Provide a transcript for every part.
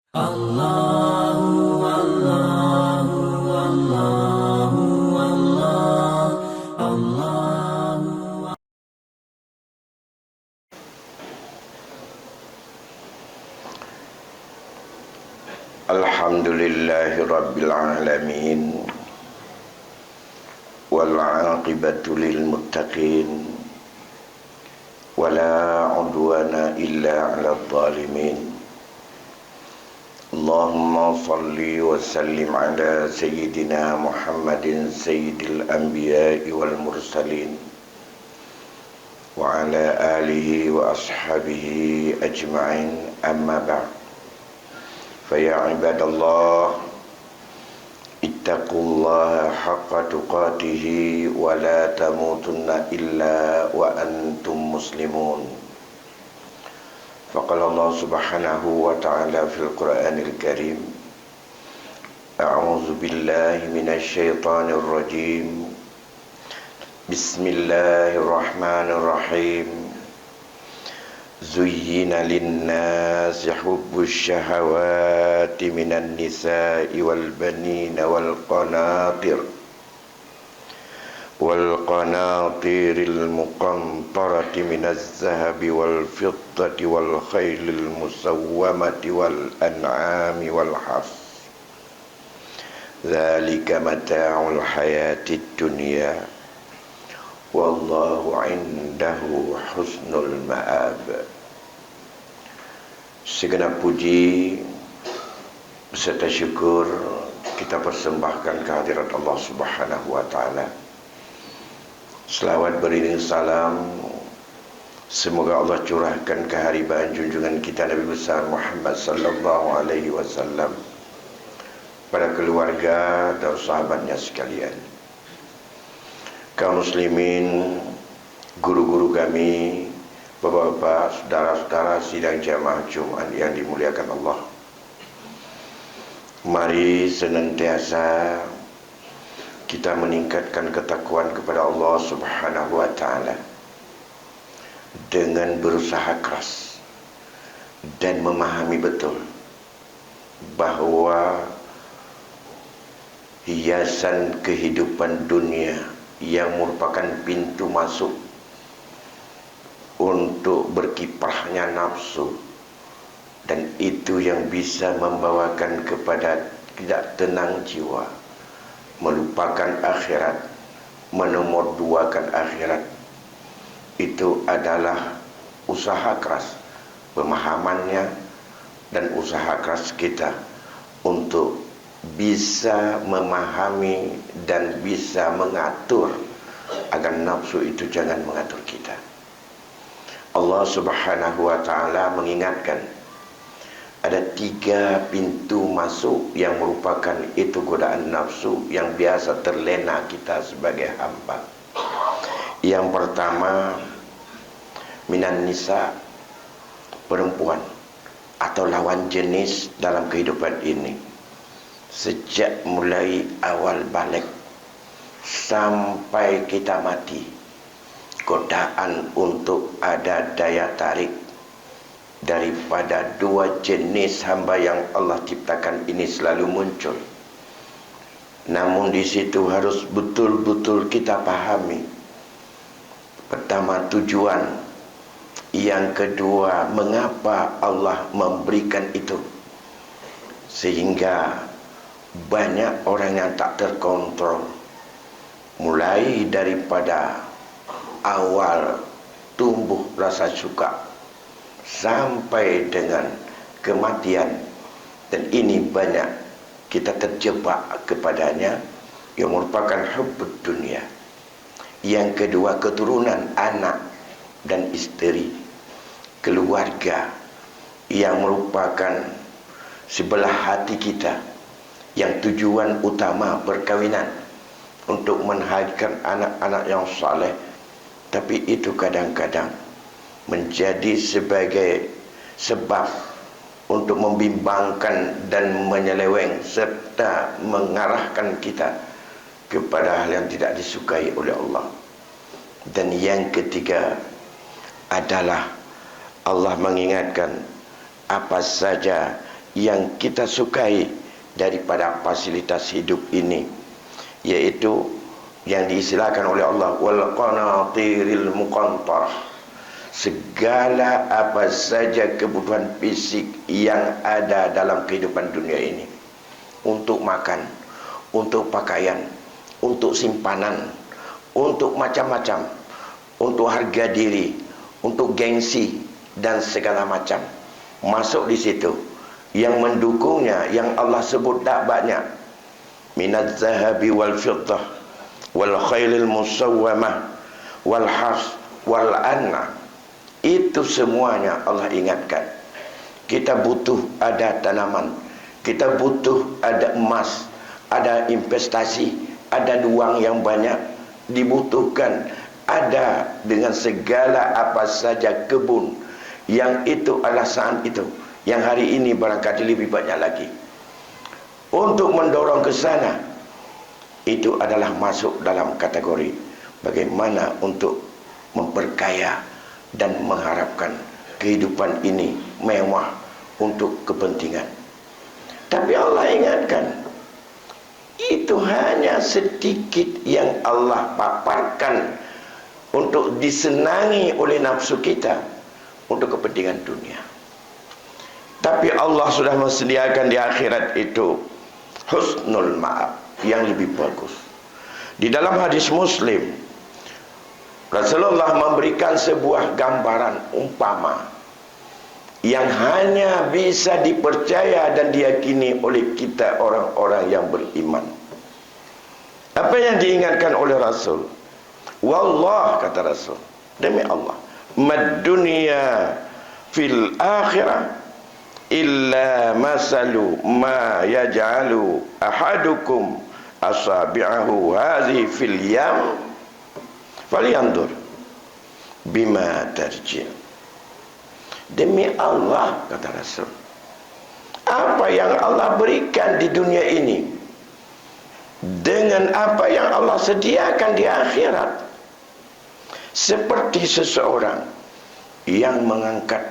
Allahu Allahu Allahu Allah Allahu. Alhamdulillahi Rabbil Alamin, wal aqibatu lil muttaqin, wala udwana illa ala zalimin. Allahumma salli wa sallim ala Sayyidina Muhammadin Sayyidil Anbiya'i wal Mursalin, wa ala alihi wa ashabihi ajma'in, amma ba'd. Faya ibadallah, ittaqullaha haqqa tuqatihi wa la tamutunna illa wa antum muslimun. Faqala Allah subhanahu wa ta'ala fil Qur'anil Karim, a'udzu billahi minasy syaithanir rajim. Bismillahirrahmanirrahim. Zuyyina lin-nasi hubbus syahawati minan nisa'i wal banina والقناطير المقنطرة من الذهب والفضة والخيل المسومة والأنعام والحرث ذلك متاع الحياة الدنيا والله عنده حسن المآب. Segenap puji beserta syukur kita persembahkan kehadirat Allah Subhanahu wa taala. Selawat beriring salam semoga Allah curahkan keharibaan junjungan kita Nabi besar Muhammad sallallahu alaihi wasallam pada keluarga dan sahabatnya sekalian. Kaum muslimin, guru-guru kami, bapak-bapak, saudara-saudara sidang jamaah Jumat yang dimuliakan Allah. Mari senantiasa kita meningkatkan ketakwaan kepada Allah Subhanahu wa ta'ala dengan berusaha keras dan memahami betul bahawa hiasan kehidupan dunia yang merupakan pintu masuk untuk berkiprahnya nafsu, dan itu yang bisa membawakan kepada tidak tenang jiwa, melupakan akhirat, menomorduakan akhirat. Itu adalah usaha keras pemahamannya dan usaha keras kita untuk bisa memahami dan bisa mengatur agar nafsu itu jangan mengatur kita. Allah Subhanahu wa ta'ala mengingatkan ada 3 pintu masuk yang merupakan itu godaan nafsu yang biasa terlena kita sebagai hamba. Yang pertama, minan nisa, perempuan atau lawan jenis dalam kehidupan ini. Sejak mulai awal balik sampai kita mati, godaan untuk ada daya tarik daripada 2 jenis hamba yang Allah ciptakan ini selalu muncul. Namun di situ harus betul-betul kita pahami. Pertama, tujuan. Yang kedua, mengapa Allah memberikan itu. Sehingga banyak orang yang tak terkontrol, mulai daripada awal tumbuh rasa suka sampai dengan kematian, dan ini banyak kita terjebak kepadanya, yang merupakan hubbud dunia. Yang kedua, keturunan, anak dan istri, keluarga, yang merupakan sebelah hati kita, yang tujuan utama perkawinan untuk menghadirkan anak-anak yang saleh. Tapi itu kadang-kadang menjadi sebagai sebab untuk membimbangkan dan menyeleweng serta mengarahkan kita kepada hal yang tidak disukai oleh Allah. Dan yang ketiga adalah Allah mengingatkan apa saja yang kita sukai daripada fasilitas hidup ini, yaitu yang diistilahkan oleh Allah wal qanatiril muqantarah, segala apa saja kebutuhan fisik yang ada dalam kehidupan dunia ini, untuk makan, untuk pakaian, untuk simpanan, untuk macam-macam, untuk harga diri, untuk gengsi dan segala macam, masuk di situ. Yang mendukungnya yang Allah sebut tak banyak, minaz zahabi wal fiddah wal khailil musawwamah wal hars wal anna. Itu semuanya Allah ingatkan. Kita butuh ada tanaman, kita butuh ada emas, ada investasi, ada uang yang banyak dibutuhkan, ada dengan segala apa saja kebun, yang itu adalah saat itu, yang hari ini barangkali lebih banyak lagi. Untuk mendorong ke sana, itu adalah masuk dalam kategori bagaimana untuk memperkaya dan mengharapkan kehidupan ini mewah untuk kepentingan. Tapi Allah ingatkan, itu hanya sedikit yang Allah paparkan untuk disenangi oleh nafsu kita untuk kepentingan dunia. Tapi Allah sudah mensediakan di akhirat itu husnul ma'ab, yang lebih bagus. Di dalam hadis Muslim, Rasulullah memberikan sebuah gambaran umpama yang hanya bisa dipercaya dan diyakini oleh kita orang-orang yang beriman. Apa yang diingatkan oleh Rasul? Wallah, kata Rasul, demi Allah, mad dunya fil akhirah illa masalu ma yaj'alu ahadukum asabi'ahu hadhi fil yam falyandur bima tarji'. Demi Allah, kata Rasul, apa yang Allah berikan di dunia ini dengan apa yang Allah sediakan di akhirat, seperti seseorang yang mengangkat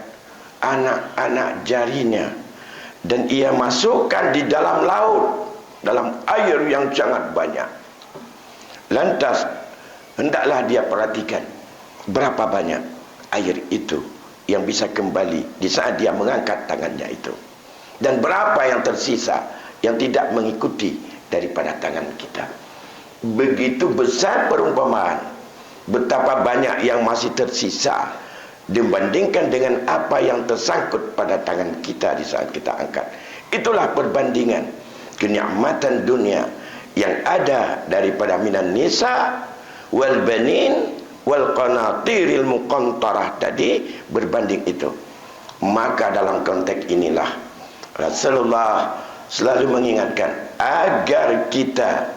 anak-anak jarinya dan ia masukkan di dalam laut, dalam air yang sangat banyak. Lantas hendaklah dia perhatikan berapa banyak air itu yang bisa kembali di saat dia mengangkat tangannya itu, dan berapa yang tersisa yang tidak mengikuti daripada tangan kita. Begitu besar perumpamaan, betapa banyak yang masih tersisa dibandingkan dengan apa yang tersangkut pada tangan kita di saat kita angkat. Itulah perbandingan kenikmatan dunia yang ada daripada minan nisa wal banin wal qanatiril muqantarah tadi, berbanding itu. Maka dalam konteks inilah Rasulullah selalu mengingatkan agar kita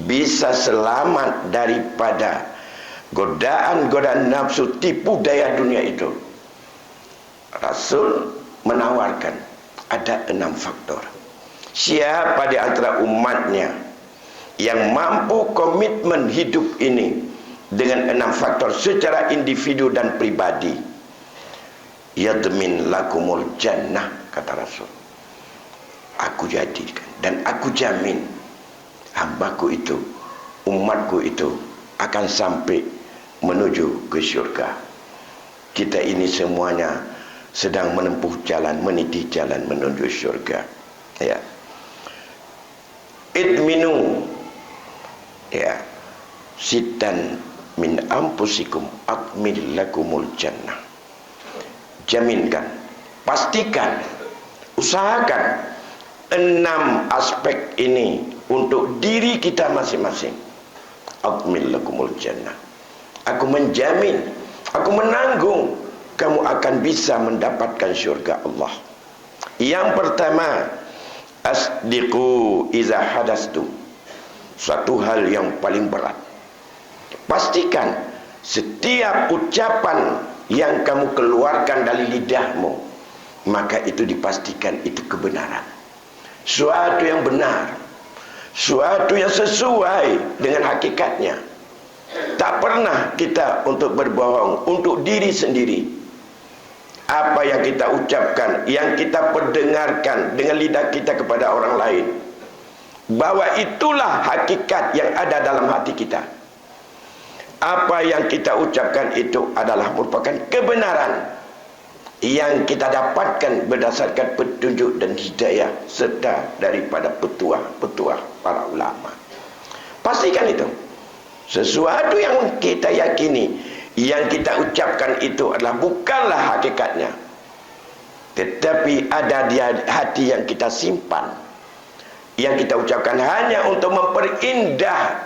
bisa selamat daripada godaan-godaan nafsu tipu daya dunia itu. Rasul menawarkan ada 6 faktor. Siapa di antara umatnya yang mampu komitmen hidup ini dengan 6 faktor secara individu dan pribadi, yadmin lakumul jannah, kata Rasul. Aku jadikan dan aku jamin hambaku itu, umatku itu akan sampai menuju ke syurga. Kita ini semuanya sedang menempuh jalan, meniti jalan menuju syurga. Ya. Idminu, ya, sitan min ampusikum akmil lakumul jannah. Jaminkan, pastikan, usahakan 6 aspek ini untuk diri kita masing-masing. Akmil lakumul jannah. Aku menjamin, aku menanggung kamu akan bisa mendapatkan syurga Allah. Yang pertama, asdiqu iza hadastu. Suatu hal yang paling berat, pastikan setiap ucapan yang kamu keluarkan dari lidahmu, maka itu dipastikan itu kebenaran, suatu yang benar, suatu yang sesuai dengan hakikatnya. Tak pernah kita untuk berbohong untuk diri sendiri. apa yang kita ucapkan, yang kita perdengarkan dengan lidah kita kepada orang lain, bahwa itulah hakikat yang ada dalam hati kita. Apa yang kita ucapkan itu adalah merupakan kebenaran yang kita dapatkan berdasarkan petunjuk dan hidayah serta daripada petuah-petuah para ulama. Pastikan itu. Sesuatu yang kita yakini, yang kita ucapkan itu adalah bukanlah hakikatnya, tetapi ada di hati yang kita simpan, yang kita ucapkan hanya untuk memperindah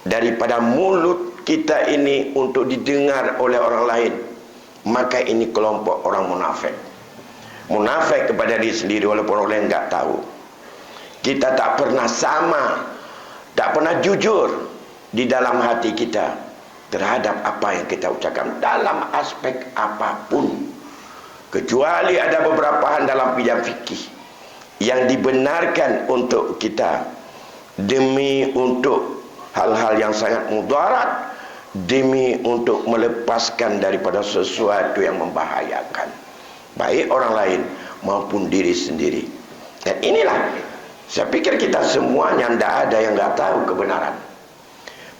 daripada mulut kita ini untuk didengar oleh orang lain. Maka ini kelompok orang munafik. Munafik kepada diri sendiri walaupun orang lain tak tahu. Kita tak pernah sama, tak pernah jujur di dalam hati kita terhadap apa yang kita ucapkan dalam aspek apapun, kecuali ada beberapa hal dalam bidang fikih yang dibenarkan untuk kita demi untuk hal-hal yang sangat mudarat, demi untuk melepaskan daripada sesuatu yang membahayakan baik orang lain maupun diri sendiri. Dan inilah, saya pikir kita semuanya tidak ada yang tidak tahu kebenaran.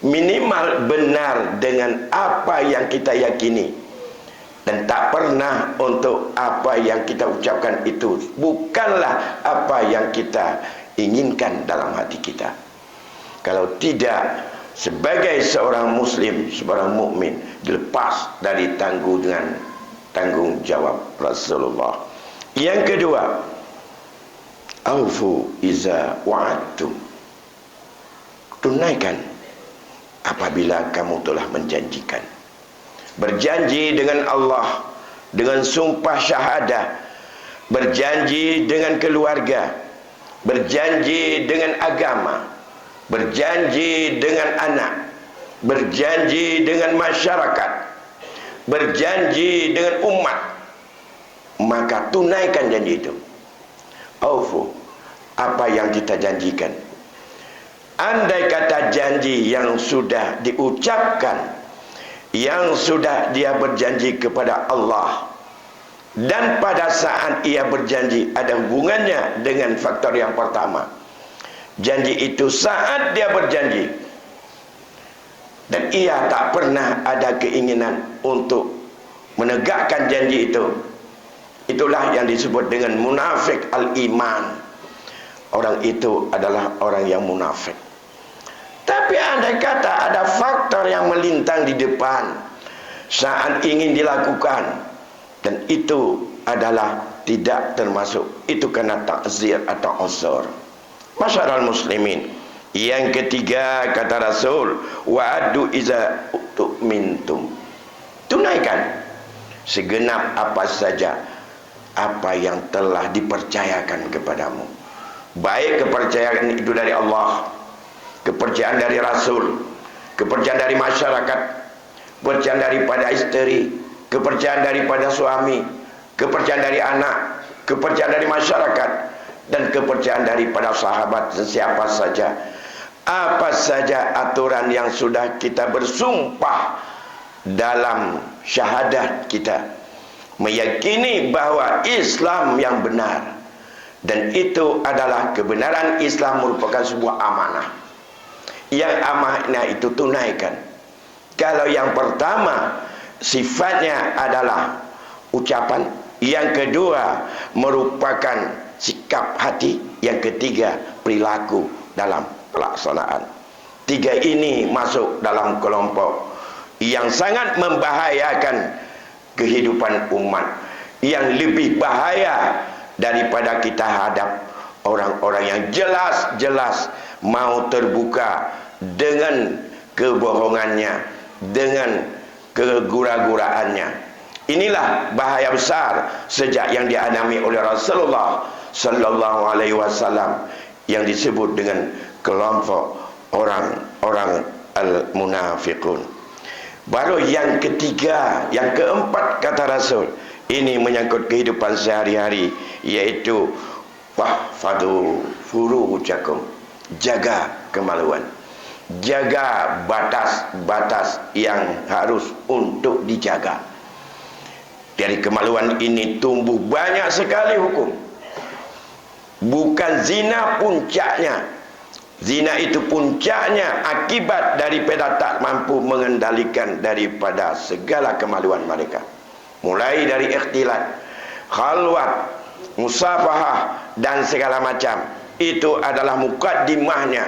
Minimal benar dengan apa yang kita yakini, dan tak pernah untuk apa yang kita ucapkan itu bukanlah apa yang kita inginkan dalam hati kita. Kalau tidak, sebagai seorang muslim, seorang mukmin dilepas dari tanggung jawab Rasulullah. Yang kedua, aufu iza wa'adtum. Tunaikan apabila kamu telah menjanjikan. Berjanji dengan Allah, dengan sumpah syahadah, berjanji dengan keluarga, berjanji dengan agama, berjanji dengan anak, berjanji dengan masyarakat, berjanji dengan umat, maka tunaikan janji itu. Aufu, apa yang kita janjikan. Andai kata janji yang sudah diucapkan, yang sudah dia berjanji kepada Allah, dan pada saat ia berjanji ada hubungannya dengan faktor yang pertama. Janji itu saat dia berjanji, dan ia tak pernah ada keinginan untuk menegakkan janji itu, itulah yang disebut dengan munafik al-iman. Orang itu adalah orang yang munafik. Tapi andai kata ada faktor yang melintang di depan saat ingin dilakukan, dan itu adalah tidak termasuk, itu kena takzir atau uzur. Masyarakat muslimin, yang ketiga kata Rasul, wa'adu iza tu'mintum. Tunaikan segenap apa saja apa yang telah dipercayakan kepadamu, baik kepercayaan itu dari Allah, kepercayaan dari Rasul, kepercayaan dari masyarakat, kepercayaan daripada istri, kepercayaan daripada suami, kepercayaan dari anak, kepercayaan dari masyarakat, dan kepercayaan daripada sahabat dan siapa saja. Apa saja aturan yang sudah kita bersumpah dalam syahadat kita, meyakini bahwa Islam yang benar, dan itu adalah kebenaran Islam merupakan sebuah amanah. Yang amanah itu tunaikan. Kalau yang pertama sifatnya adalah ucapan, yang kedua merupakan sikap hati, yang ketiga perilaku dalam pelaksanaan. Tiga ini masuk dalam kelompok yang sangat membahayakan kehidupan umat, yang lebih bahaya daripada kita hadap orang-orang yang jelas-jelas mau terbuka dengan kebohongannya, dengan kegura-guraannya. Inilah bahaya besar sejak yang dialami oleh Rasulullah sallallahu alaihi wasallam yang disebut dengan kelompok orang-orang al-munafiqun. Baru yang ketiga, yang keempat kata Rasul, ini menyangkut kehidupan sehari-hari, yaitu wahfadu furujakum, jaga kemaluan, jaga batas-batas yang harus untuk dijaga. Dari kemaluan ini tumbuh banyak sekali hukum. Bukan zina puncaknya. Zina itu puncaknya akibat daripada tak mampu mengendalikan daripada segala kemaluan mereka. Mulai dari ikhtilat, khalwat, musafahah dan segala macam. Itu adalah mukaddimahnya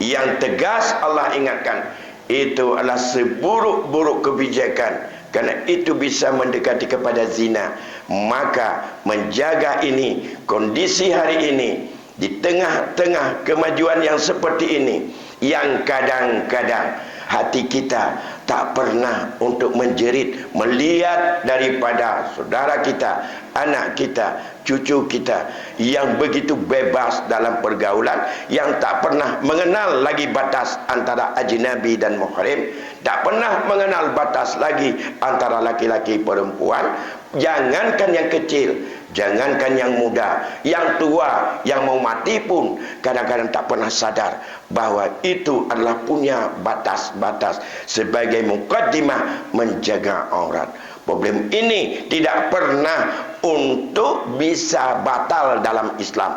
yang tegas Allah ingatkan. Itu adalah seburuk-buruk kebijakan, kerana itu bisa mendekati kepada zina. Maka menjaga ini, kondisi hari ini, di tengah-tengah kemajuan yang seperti ini, yang kadang-kadang hati kita tak pernah untuk menjerit melihat daripada saudara kita, anak kita, cucu kita yang begitu bebas dalam pergaulan, yang tak pernah mengenal lagi batas antara ajnabi dan muhrim, tak pernah mengenal batas lagi antara laki-laki perempuan. Jangankan yang kecil, jangankan yang muda, yang tua, yang mau mati pun kadang-kadang tak pernah sadar bahawa itu adalah punya batas-batas sebagai mukaddimah menjaga aurat. Problem ini tidak pernah untuk bisa batal dalam Islam.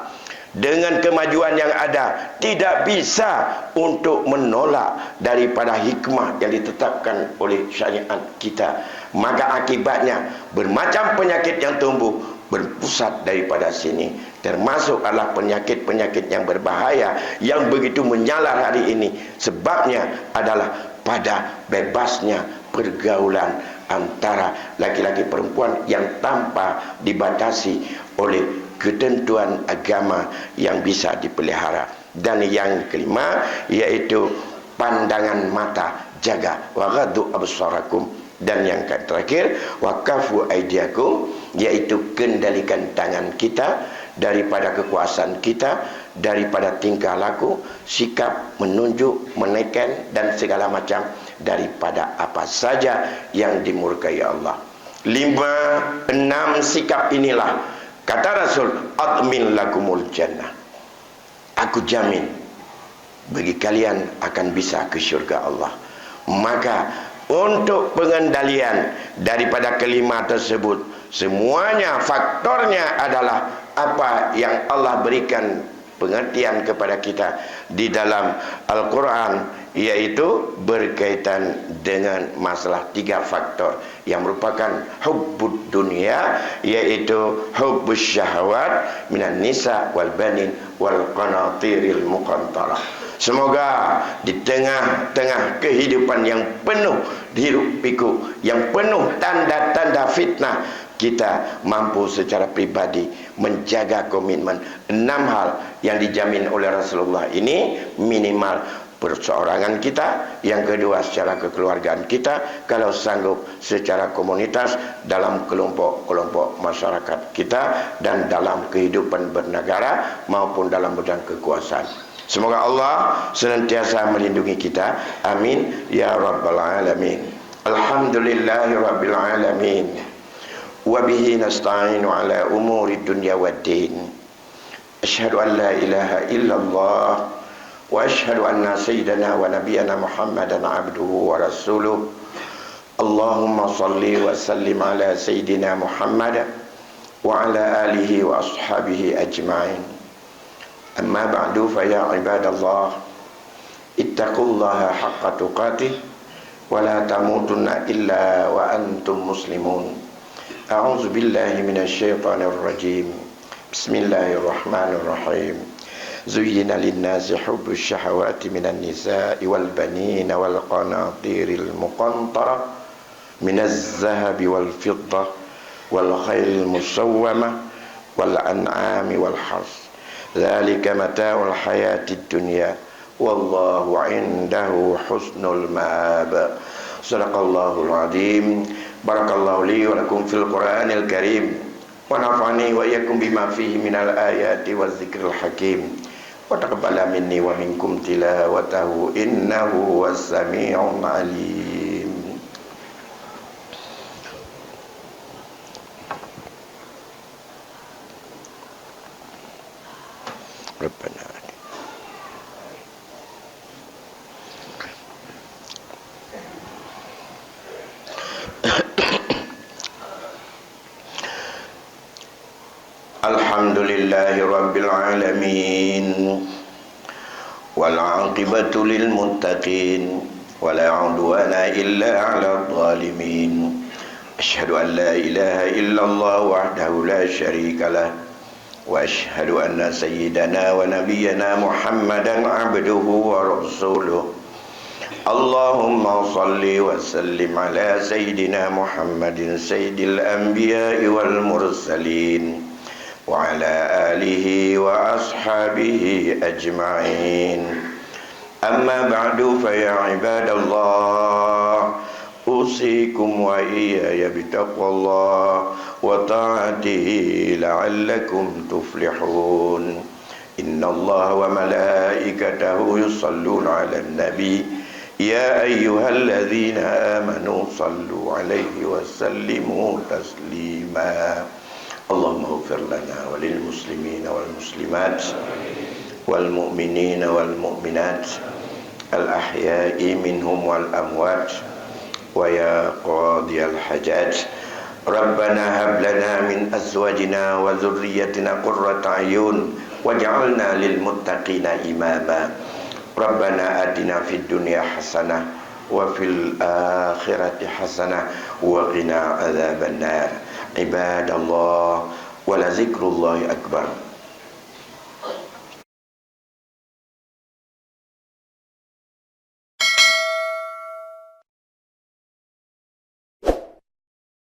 Dengan kemajuan yang ada, tidak bisa untuk menolak daripada hikmah yang ditetapkan oleh syariat kita. Maka akibatnya bermacam penyakit yang tumbuh berpusat daripada sini. Termasuk adalah penyakit-penyakit yang berbahaya yang begitu menyalar hari ini. Sebabnya adalah pada bebasnya pergaulan antara laki-laki perempuan yang tanpa dibatasi oleh ketentuan agama yang bisa dipelihara. Dan yang kelima yaitu pandangan mata, jaga waghaddu absarakum. Dan yang terakhir waqafu aidiakum, yaitu kendalikan tangan kita daripada kekuasaan kita, daripada tingkah laku, sikap, menunjuk, menekan dan segala macam daripada apa saja yang dimurkai Allah. 5, 6 sikap inilah, kata Rasul, admin lakumul jannah, aku jamin bagi kalian akan bisa ke syurga Allah. Maka untuk pengendalian daripada kelima tersebut, semuanya faktornya adalah apa yang Allah berikan pengertian kepada kita di dalam Al-Quran, yaitu berkaitan dengan masalah 3 faktor yang merupakan hubbud dunia, yaitu hubbus syahwat minan nisa wal banin wal qanatiril muqantarah. Semoga di tengah-tengah kehidupan yang penuh hiruk pikuk, yang penuh tanda-tanda fitnah, kita mampu secara pribadi menjaga komitmen 6 hal yang dijamin oleh Rasulullah ini. Minimal perseorangan kita, yang kedua secara kekeluargaan kita, kalau sanggup secara komunitas, dalam kelompok-kelompok masyarakat kita, dan dalam kehidupan bernegara maupun dalam bidang kekuasaan. Semoga Allah senantiasa melindungi kita. Amin ya rabbal alamin. Alhamdulillahi rabbil alamin. Wa bihi nasta'inu ala umuri dunya waddin. Asyhadu an la ilaha illallah wa asyhadu anna sayyidana wa nabiyyana Muhammadan abduhu wa rasuluh. Allahumma salli wa sallim ala sayyidina Muhammad wa ala alihi wa ashabihi ajma'in. Amma ba'du, fa ya ibadallah, ittaqullaha haqqa tuqatih wa la tamutunna illa wa antum muslimun. A'udzu billahi minasy syaithanir rajim. Bismillahirrahmanirrahim. Zuyyina lin-nasi hubbus syahawati minan nisa'i wal banina wal qanatiril muqantarah minaz zahabi wal fiddah wal khairil musawwamah wal an'ami wal harth. Dzalika mata'ul hayatid dunya wallahu 'indahu husnul ma'ab. Shadaqallahul 'azim. Barakallahu li wa lakum fil Qur'anil Karim wa nafa'ani wa iyyakum bima fihi minal ayati waz zikril hakim. Wa taqabbala minni wa minkum tilawatahu innahu was sami'un 'alim. Rabbana لله رب العالمين والعاقبة للمتقين ولا عدوان إلا على الظالمين أشهد أن لا إله إلا الله وحده لا شريك له وأشهد أن سيدنا ونبينا محمدا عبده ورسوله اللهم صل وسلم على سيدنا محمد سيد الأنبياء والمرسلين وعلى آله وأصحابه أجمعين أما بعد فيا عباد الله أوصيكم وإياي بتقوى الله وطاعته لعلكم تفلحون إن الله وملائكته يصلون على النبي يا أيها الذين آمنوا صلوا عليه وسلموا تسليما اللهم اغفر لنا وللمسلمين والمسلمات والمؤمنين والمؤمنات الأحياء منهم والأموات ويا قاضي الحاجات ربنا هب لنا من أزواجنا وذريتنا قرة أعين واجعلنا للمتقين إماما ربنا آتنا في الدنيا حسنة وفي الآخرة حسنة وقنا عذاب النار عباد الله ولذكر الله أكبر